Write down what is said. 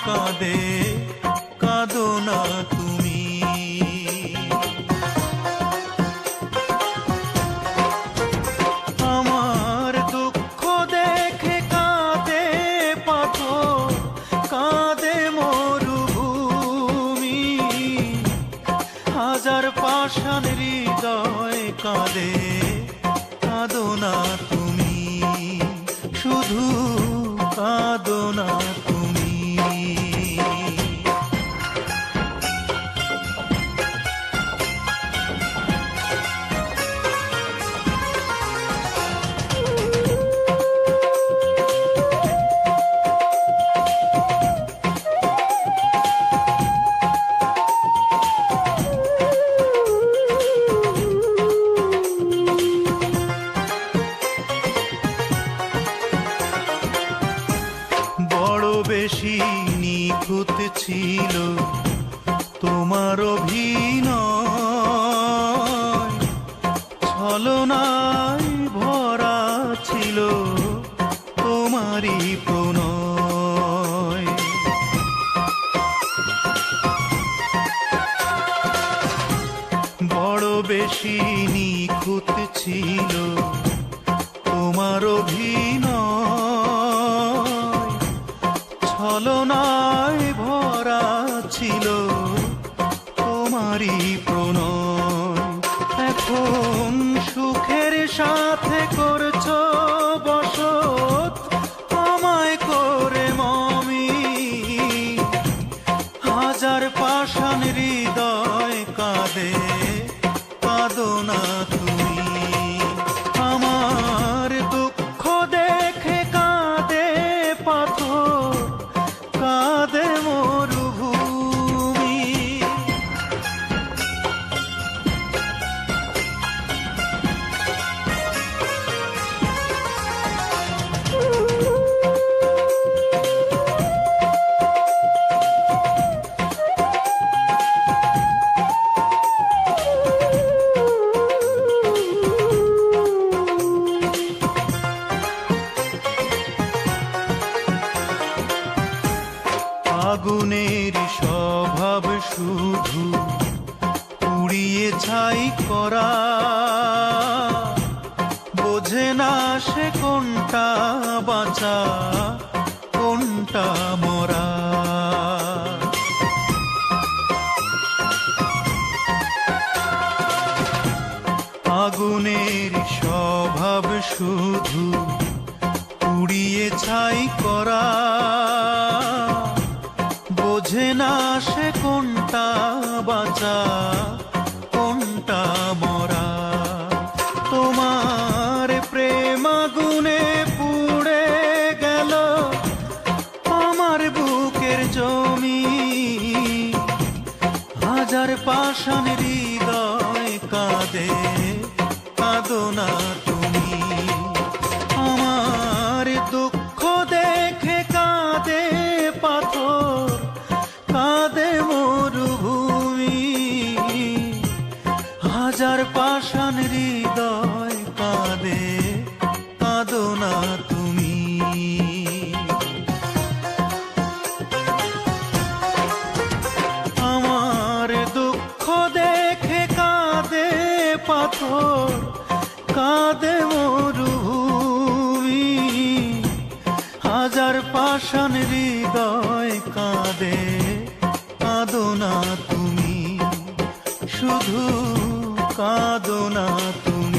কাঁদে, কাঁদো না তুমি। আমার দুঃখ দেখে কাঁদে পাথর, কাঁদে মরুভূমি। হাজার পাষাণ হৃদয় কাঁদে, কাঁদো না তুমি, শুধু কাঁদো না তুমি। বড় বেশি নিখুঁত ছিল তোমার অভিনয়, ছলনায় ভরা ছিল তোমারই প্রণয়। বড় বেশি নিখুঁত ছিল তোমার অভিনয়, ছলনায় ভরা ছিল তোমারই প্রণয়। এখন সুখের সাথে করছো বসত আমায় করে মমি। হাজার পাষাণ হৃদয় কাঁদে, কাঁদো না তুমি। আমার দুঃখ দেখে কাঁদে পাথর, কাঁদে মরুভূমি। আগুনের স্বভাব শুধু পুড়িয়ে ছাই করা, বোঝে না সে কোনটা বাঁচা কোনটা মরা। আগুনের স্বভাব শুধু পুড়িয়ে ছাই করা, বোঝে না সে কোনটা বাঁচা কোনটা মরা। তোমার প্রেম আগুনে পুড়ে গেল আমার বুকের জমি। হাজার পাষাণ হৃদয় কাঁদে, কাঁদো না তুমি। আমার দুঃখ দেখে কাঁদে পাথর, কাঁদে মরুভূমি। হাজার পাষাণ হৃদয় কাঁদে, কাঁদো না তুমি। আমার দুঃখ দেখে কাঁদে পাথর, কাঁদে মরুভূমি। হাজার পাষাণ হৃদয় কাঁদে, কাঁদো না তুমি, শুধু কাঁদো না তুমি।